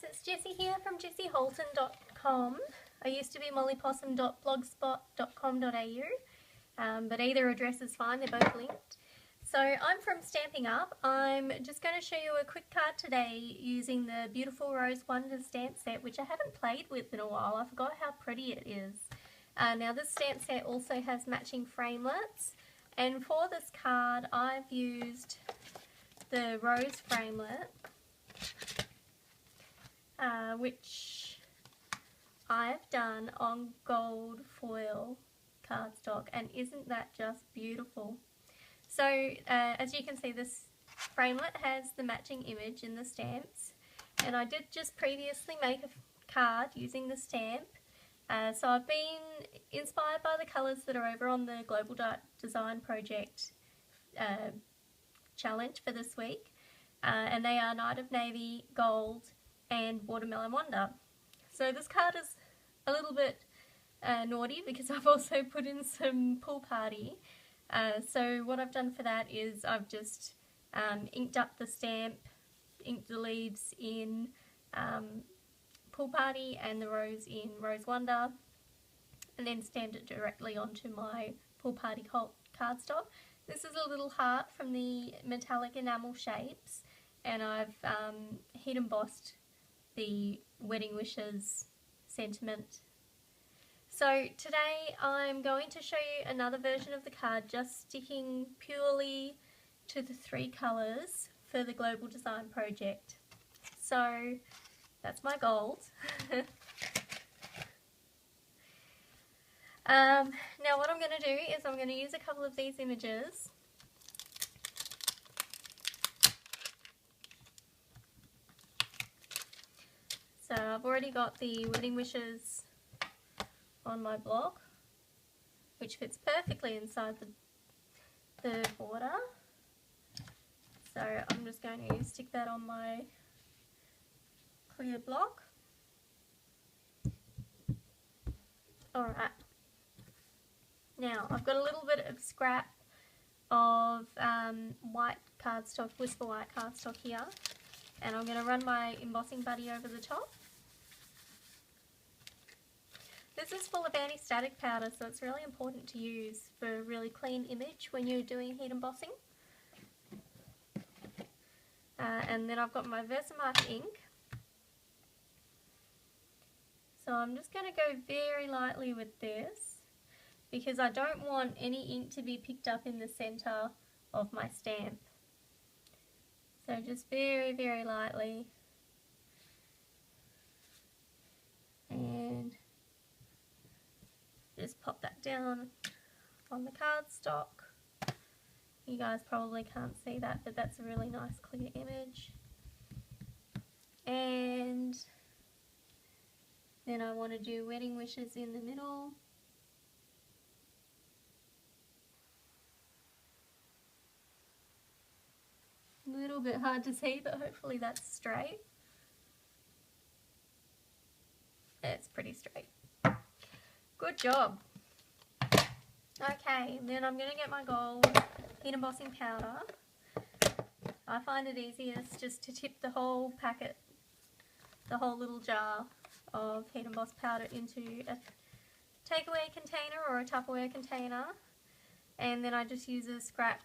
it's Jessie here from jessieholton.com. I used to be mollypossum.blogspot.com.au, but either address is fine, they're both linked. So I'm from Stampin Up. I'm just going to show you a quick card today using the beautiful Rose Wonder stamp set, which I haven't played with in a while. I forgot how pretty it is. Now this stamp set also has matching framelets, and for this card I've used the rose framelit, which I've done on gold foil cardstock, and isn't that just beautiful? So as you can see, this framelit has the matching image in the stamps, and I did just previously make a card using the stamp. So I've been inspired by the colours that are over on the Global Design Project challenge for this week, and they are Night of Navy, Gold and Watermelon Wonder. So this card is a little bit naughty because I've also put in some Pool Party. So what I've done for that is I've just inked up the stamp, inked the leaves in Pool Party and the rose in Rose Wonder, and then stamped it directly onto my Pool Party cardstock. This is a little heart from the metallic enamel shapes, and I've heat embossed the Wedding Wishes sentiment. So today I'm going to show you another version of the card, just sticking purely to the three colours for the Global Design Project. So that's my gold. Now what I'm going to do is I'm going to use a couple of these images. So I've already got the Wedding Wishes on my block, which fits perfectly inside the border. So I'm just going to stick that on my clear block. Alright. Now I've got a little bit of scrap of white cardstock, Whisper White cardstock here, and I'm going to run my embossing buddy over the top. This is full of anti-static powder, so it's really important to use for a really clean image when you're doing heat embossing. And then I've got my Versamark ink. So I'm just going to go very lightly with this, because I don't want any ink to be picked up in the center of my stamp. So just very, very lightly. And just pop that down on the cardstock. You guys probably can't see that, but that's a really nice clear image. And then I want to do Wedding Wishes in the middle. A little bit hard to see, but hopefully that's straight. It's pretty straight. Good job. Okay, then I'm going to get my gold heat embossing powder. I find it easiest just to tip the whole packet, the whole little jar of heat embossed powder into a takeaway container or a Tupperware container, and then I just use a scrap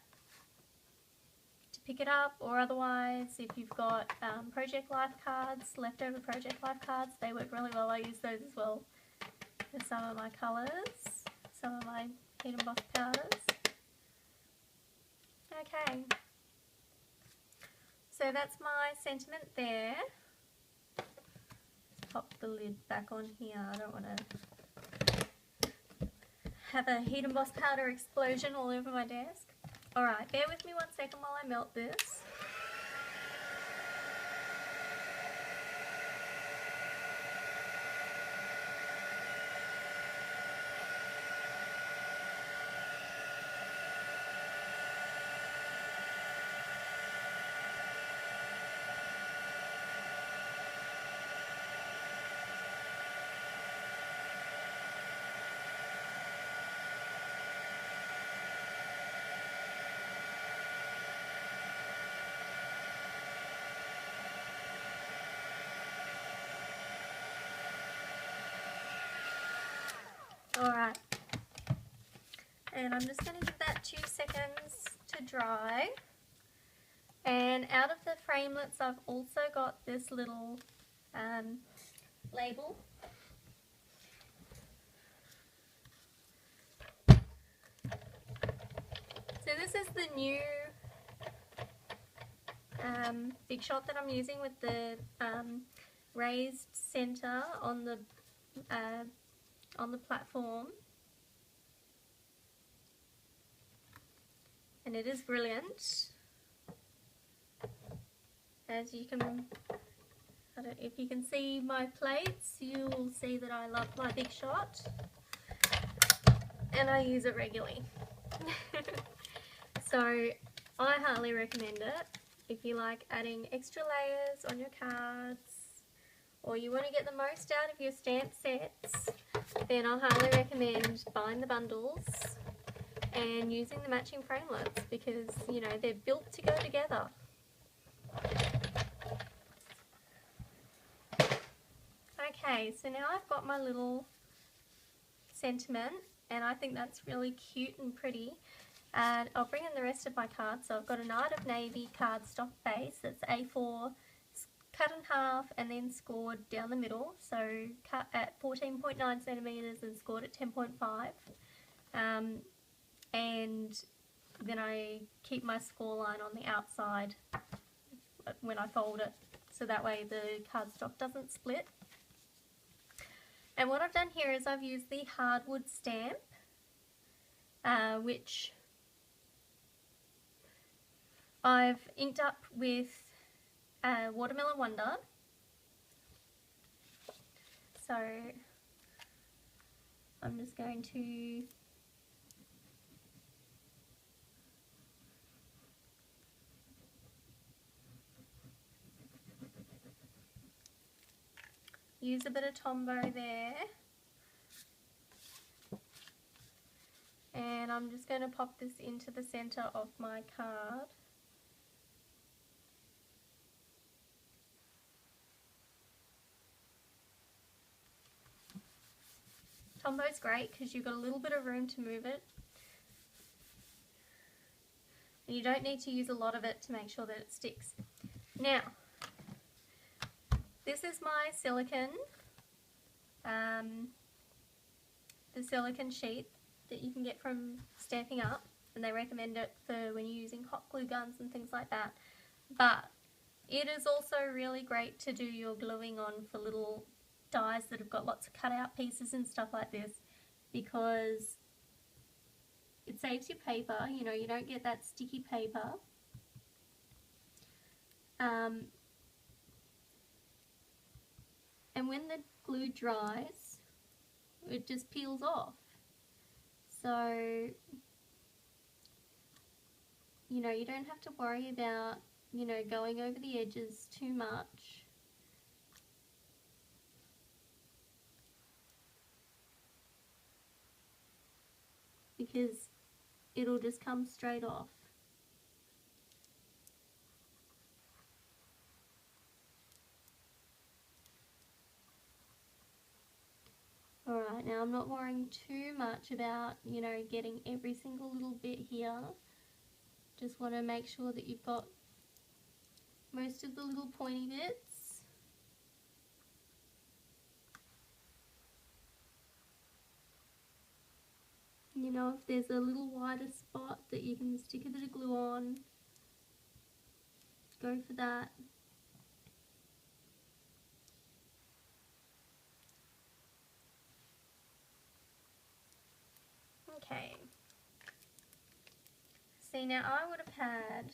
to pick it up, or otherwise if you've got Project Life cards, leftover Project Life cards, they work really well. I use those as well for some of my colours, some of my heat embossed powders. Okay, so that's my sentiment there. Pop the lid back on here. I don't want to have a heat embossed powder explosion all over my desk. Alright, bear with me 1 second while I melt this. Alright, and I'm just going to give that 2 seconds to dry. And out of the framelits, I've also got this little label. So this is the new Big Shot that I'm using with the raised center on the platform, and it is brilliant. As you can, I don't know if you can see my plates, you'll see that I love my Big Shot and I use it regularly. So I highly recommend it if you like adding extra layers on your cards, or you want to get the most out of your stamp sets. Then I highly recommend buying the bundles and using the matching framelits, because you know they're built to go together. Okay, so now I've got my little sentiment, and I think that's really cute and pretty. And I'll bring in the rest of my cards. So I've got a Night of Navy cardstock base that's A4, cut in half and then scored down the middle. So cut at 14.9 centimeters and scored at 10.5. And then I keep my score line on the outside when I fold it, so that way the cardstock doesn't split. And what I've done here is I've used the hardwood stamp, which I've inked up with Watermelon Wonder. So I'm just going to use a bit of Tombow there, and I'm just going to pop this into the center of my card. Tombow's great because you've got a little bit of room to move it, and you don't need to use a lot of it to make sure that it sticks. Now, this is my silicone, the silicone sheet that you can get from Stampin' Up, and they recommend it for when you're using hot glue guns and things like that. But it is also really great to do your gluing on for little dies that have got lots of cut out pieces and stuff like this, because it saves your paper, you know, you don't get that sticky paper. And when the glue dries, it just peels off. So, you know, you don't have to worry about, you know, going over the edges too much. Because it'll just come straight off. Alright, now I'm not worrying too much about, you know, getting every single little bit here. Just want to make sure that you've got most of the little pointy bits. You know, if there's a little wider spot that you can stick a bit of glue on, go for that. Okay. See, now I would have had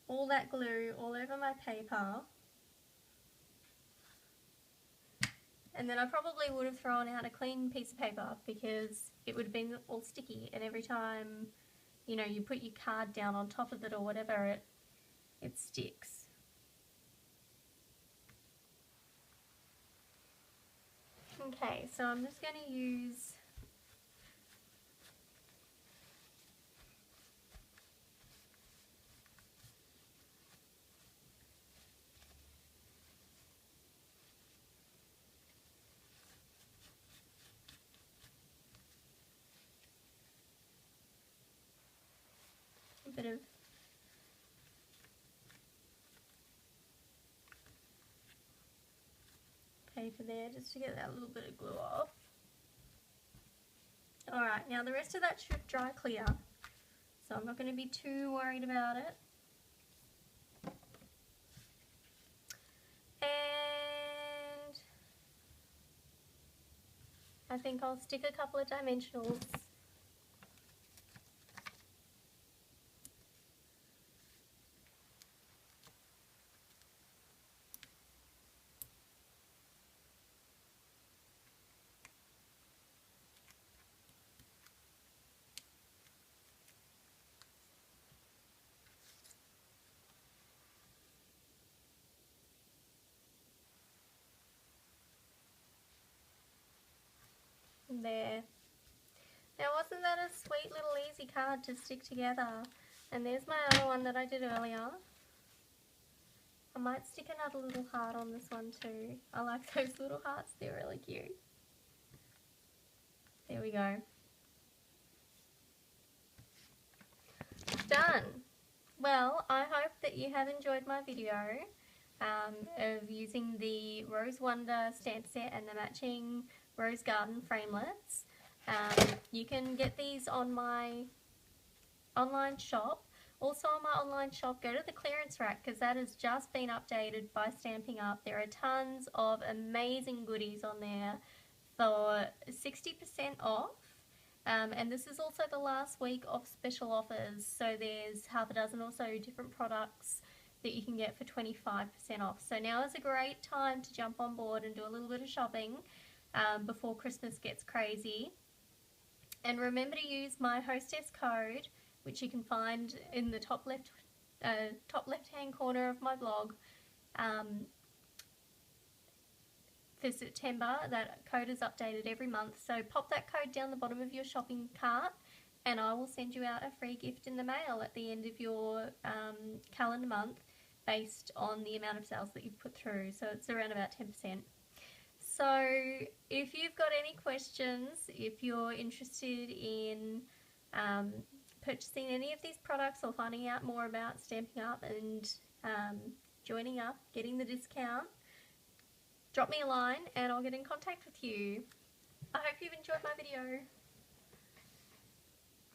all that glue all over my paper, and then I probably would have thrown out a clean piece of paper because it would have been all sticky, and every time, you know, you put your card down on top of it or whatever, it sticks. Okay, so I'm just going to use bit of paper there just to get that little bit of glue off. Alright, now the rest of that should dry clear, so I'm not going to be too worried about it. And I think I'll stick a couple of dimensionals. There. Now wasn't that a sweet little easy card to stick together? And there's my other one that I did earlier. I might stick another little heart on this one too. I like those little hearts, they're really cute. There we go. Done. Well, I hope that you have enjoyed my video of using the Rose Wonder stamp set and the matching Rose Garden framelits. You can get these on my online shop. Also on my online shop, go to the clearance rack because that has just been updated by Stampin' Up. There are tons of amazing goodies on there for 60% off. And this is also the last week of special offers, so there's half a dozen or so different products that you can get for 25% off. So now is a great time to jump on board and do a little bit of shopping before Christmas gets crazy. And remember to use my hostess code, which you can find in the top left hand corner of my blog. For September, that code is updated every month, so pop that code down the bottom of your shopping cart and I will send you out a free gift in the mail at the end of your calendar month based on the amount of sales that you've put through, so it's around about 10%. So if you've got any questions, if you're interested in purchasing any of these products or finding out more about Stampin' Up and joining up, getting the discount, drop me a line and I'll get in contact with you. I hope you've enjoyed my video.